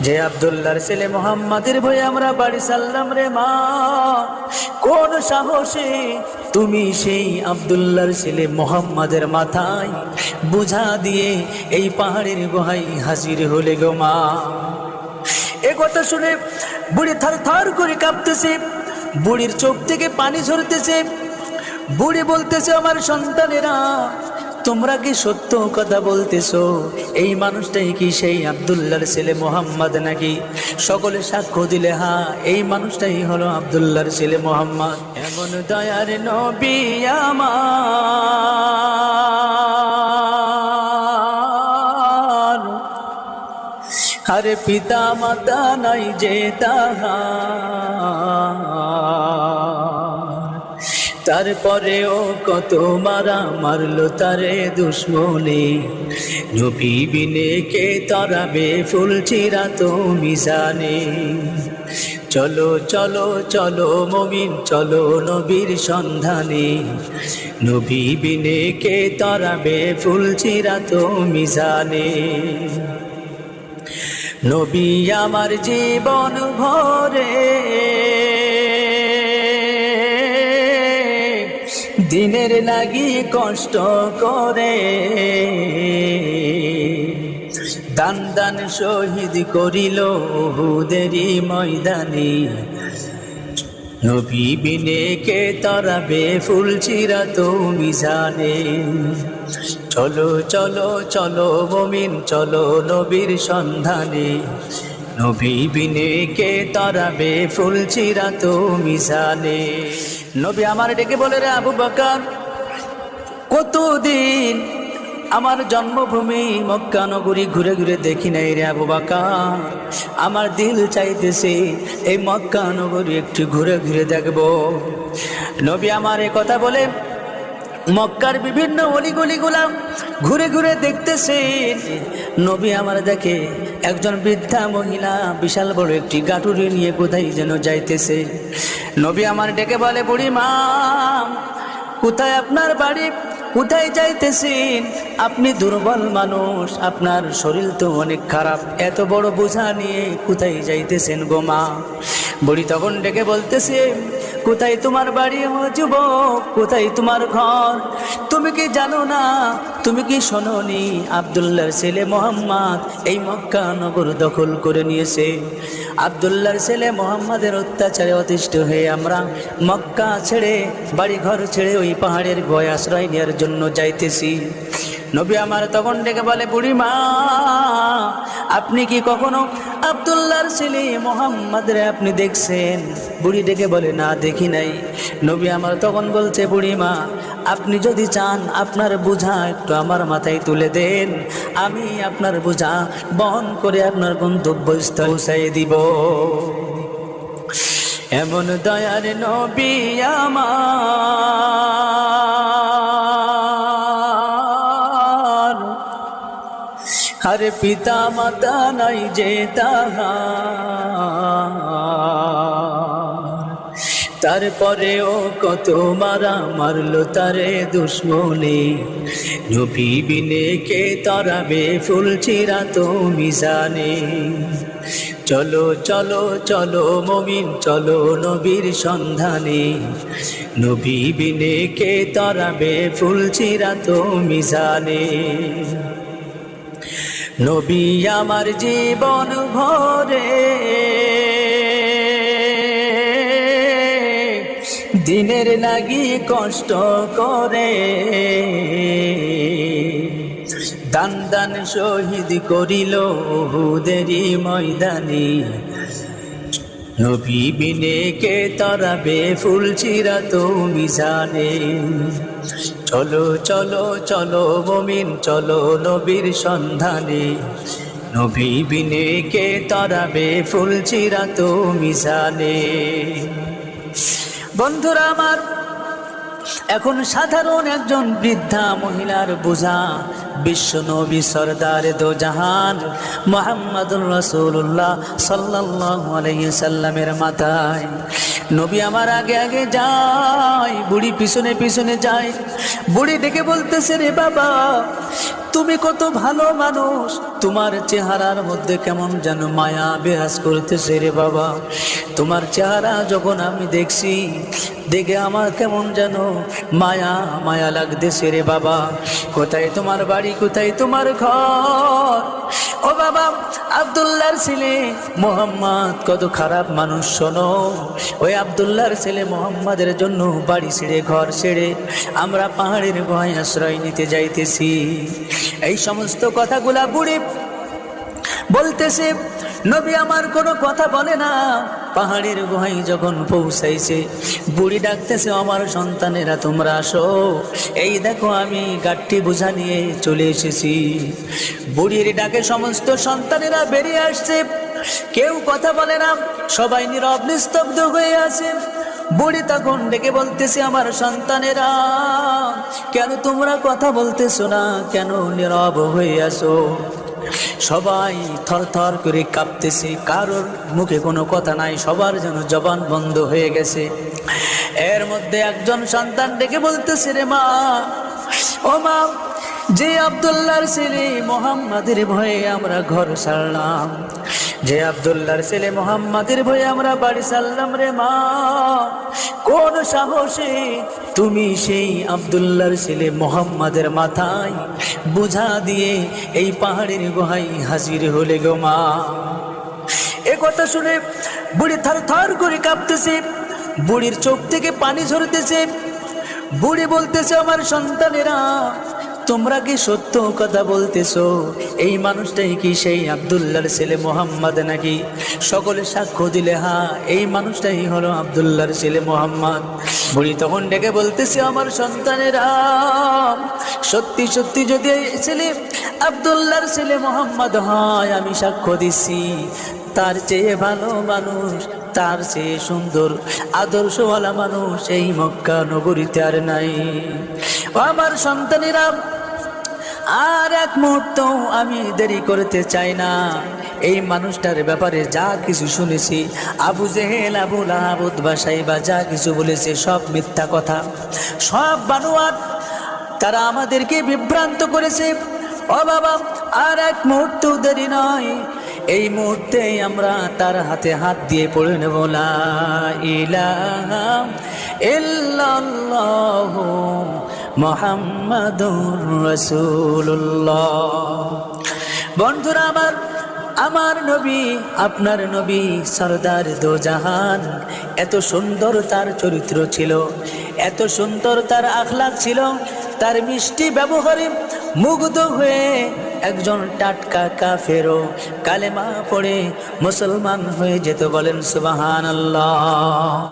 যে আব্দুল্লাহর ছেলে মুহাম্মাদের ভয়ে আমরা বাড়ি সারলাম রে মা। কোন সাহসে তুমি সেই আব্দুল্লাহর ছেলে মুহাম্মাদের মাথায় বোঝা দিয়ে এই পাহাড়ের গুহায় হাজির হলে গো মা? এ কথা শুনে বুড়ি থার থার করে কাঁপতেছে, বুড়ির চোখ থেকে পানি ঝরতেছে। বুড়ি বলতেছে, আমার সন্তানেরা, তোমরা কি সত্য কথা বলতেছো? এই মানুষটাই কি সেই আব্দুল্লাহর ছেলে মুহাম্মদ নাকি? সকলে সাক্ষ্য দিলে হ্যাঁ, এই মানুষটাই হলো আব্দুল্লাহর ছেলে মুহাম্মদ। এমন দয়ার নবী আমার, আরে পিতা মাতা নাই যে তাহার, তারপরেও কত মারা মারলো তারে দুশ্মনে। নবী বিনে কে তরাবে ফুল চিরা তো মিজানে। চলো চলো চলো মুমিন চলো নবীর সন্ধানে। নবী বিনে কে তরাবে ফুল চিরা তো মিজানে। নবী আমার জীবন ভরে দিনের লাগি কষ্ট করে, দান দান শহীদ করিল উহুদেরই ময়দানে। নবী বিনে কে তরাবে ফুল চিরা তো মিজানে। চলো চলো চলো মুমিন চলো নবীর সন্ধানে। নবী বিনে কে তরাবে ফুল চিরা তো মিজানে। নবী আমার ডেকে বলে, রে আবু বকর, কতদিন আমার জন্মভূমি মক্কা নগরী ঘুরে ঘুরে দেখি নাই রে আবু বকর। আমার দিল চাইতেছে এই মক্কা নগরী একটু ঘুরে ঘুরে দেখবো। নবী আমার এ কথা বলে মক্কার বিভিন্ন অলিগলিগুলা ঘুরে ঘুরে দেখতেছেন। নবী আমার দেখে একজন বৃদ্ধা মহিলা বিশাল বড় একটি গাটুরি নিয়ে কোথায় যেন যাইতেছে। নবী আমার ডেকে বলে, বুড়ি মা, কোথায় আপনার বাড়ি? কোথায় যাইতেছেন? আপনি দুর্বল মানুষ, আপনার শরীর তো অনেক খারাপ, এত বড় বোঝা নিয়ে কোথায় যাইতেছেন গো মা? বুড়ি তখন ডেকে বলতেছে, কোথায় তোমার বাড়ি ও যুবক? কোথায় তোমার ঘর? তুমি কি জানো না, তুমি কি শোনোনি, আব্দুল্লাহর ছেলে মুহাম্মদ এই মক্কা নগর দখল করে নিয়েছে। আব্দুল্লাহর ছেলে মুহাম্মদের অত্যাচারে অতিষ্ঠ হয়ে আমরা মক্কা ছেড়ে বাড়ি ঘর ছেড়ে ওই পাহাড়ের গুহায় আশ্রয় নেওয়ার জন্য যাইতেছি। নবী আমার তখন ডেকে বলে, বুড়ি মা, আপনি কি কখনো আব্দুল্লাহর ছেলে মুহাম্মদের আপনি দেখছেন? বুড়ি ডেকে বলে, না দেখি নাই। নবী আমার তখন বলছে, বুড়ি মা, আপনি যদি চান আপনার বোঝা একটু আমার মাথায় তুলে দেন, আমি আপনার বোঝা বহন করে আপনার গন্তব্যস্থলে পৌঁছাই দিব। এমন দয়ার নবী আমার, আরে পিতা মাতা নাই যে তাহার, তারপরেও কত মারা মারলো তারে দুশ্মনে। নবী বিনে কে তরাবে ফুল চিরা তো মিজানে। চলো চলো চলো মুমিন চলো নবীর সন্ধানে। নবী বিনে কে তরাবে ফুল চিরা তো মিজানে। নবী আমার জীবন ভরে দিনের লাগি কষ্ট করে, দান দান শহীদ করিল উহুদেরই ময়দানে। নবী বিনে কে তরাবে ফুল চিরা তো মিজানে। চলো চলো চলো মুমিন চলো নবীর সন্ধানে। নবী বিনে কে তরাবে ফুল চিরা তো মিজানে। বন্ধুরা আমার, এখন সাধারণ একজন বৃদ্ধা মহিলার বোঝা বিশ্ব নবী সরদার দো জাহান মুহাম্মদুর রাসূলুল্লাহ সাল্লাল্লাহু আলাইহি সাল্লামের মাথায়। নবী আমার আগে আগে যায়, বুড়ি পিছনে পিছনে যায়। বুড়ি ডেকে বলতেছে, রে বাবা, তুমি কত ভালো মানুষ, তোমার চেহারার মধ্যে কেমন যেন মায়া বিরাজ করতেছে রে বাবা। তোমার চেহারা যখন আমি দেখছি, দেখে আমার কেমন যেন মায়া মায়া লাগতেছে রে বাবা। কোথায় তোমার বাড়ি, কোথায় তোমার ঘর? ও বাবা, আব্দুল্লাহর ছেলে মোহাম্মদ কত খারাপ মানুষ শোনো। ওই আব্দুল্লাহর ছেলে মোহাম্মদের জন্য বাড়ি ছেড়ে ঘর ছেড়ে আমরা পাহাড়ের গুহায় আশ্রয় নিতে যাইতেছি। এই সমস্ত কথাগুলা বুড়ি বলতেছে। নবী আমার কোনো কথা বলে না। পাহাড়ের গুহায় যখন পৌঁছাইছে, বুড়ি ডাকতেছে, আমার সন্তানেরা তোমরা আসো, এই দেখো আমি গাঠটি বোঝা নিয়ে চলে এসেছি। বুড়ির ডাকে সমস্ত সন্তানেরা বেরিয়ে আসছে। কেউ কথা বলে না, সবাই নীরব নিস্তব্ধ হয়ে আছে। বুড়ি তখন ডেকে বলতেছে, আমার সন্তানেরা কেন তোমরা কথা বলতেছো না, কেন নীরব হয়ে আছো? সবাই থরথর করে কাঁপতেছে, কারোর মুখে কোনো কথা নাই, সবার যেন জবান বন্ধ হয়ে গেছে। এর মধ্যে একজন সন্তান ডেকে বলতেছে, রে মা, ও মা, যে আব্দুল্লাহর ছেলে মোহাম্মদের ভয়ে আমরা ঘর ছাড়লাম, যে আব্দুল্লাহর ছেলে মোহাম্মদের ভয়ে আমরা বাড়ি ছাড়লাম, রে মা, কোন সাহসে তুমি সেই আব্দুল্লাহর ছেলে মোহাম্মদের মাথায় বোঝা দিয়ে এই পাহাড়ের গুহায় হাজির হলে গো মা? এ কথা শুনে বুড়ি থর থর করে কাঁপতেছে, বুড়ির চোখ থেকে পানি ঝরতেছে। বুড়ি বলতেছে, আমার সন্তানেরা তোমরা কি সত্য কথা বলতেছো? এই মানুষটাই কি সেই আব্দুল্লাহর ছেলে মোহাম্মদ নাকি? সকলে সাক্ষ্য দিলে হ্যাঁ, এই মানুষটাই হলো আব্দুল্লাহর ছেলে মোহাম্মদ। বুড়ি তখন ডেকে বলতেছে, আমার সন্তানেরা সত্যি সত্যি যদি এই ছেলে আব্দুল্লাহর ছেলে মোহাম্মদ হয়, আমি সাক্ষ্য দিচ্ছি তার চেয়ে ভালো মানুষ, তার চেয়ে সুন্দর আদর্শওয়ালা মানুষ এই মক্কা নগরীতে আর নাই। আমার সন্তানেরা আর এক মুহূর্ত আমি দেরি করতে চাই না। এই মানুষটার ব্যাপারে যা কিছু শুনেছি, আবু জেহেল, আবু লাহাব, উতবা, সাইবা যা কিছু বলেছে সব মিথ্যা কথা, সব বানোয়াট। তারা আমাদেরকে বিভ্রান্ত করেছে। ও বাবা, আর এক মুহূর্ত দেরি নয়, এই মুহূর্তেই আমরা তার হাতে হাত দিয়ে পড়ে নেব, লা ইলাহা ইল্লাল্লাহু মুহাম্মাদুর রাসূলুল্লাহ। বন্ধুরা আমার নবী, আপনার নবী সরদার দো জাহান, এত সুন্দর তার চরিত্র ছিল, এত সুন্দর তার আখলাক ছিল, তার মিষ্টি ব্যবহারে মুগ্ধ হয়ে একজন টাটকা কাফেরও কালেমা পড়ে মুসলমান হয়ে যেত। বলেন সুবহানাল্লাহ।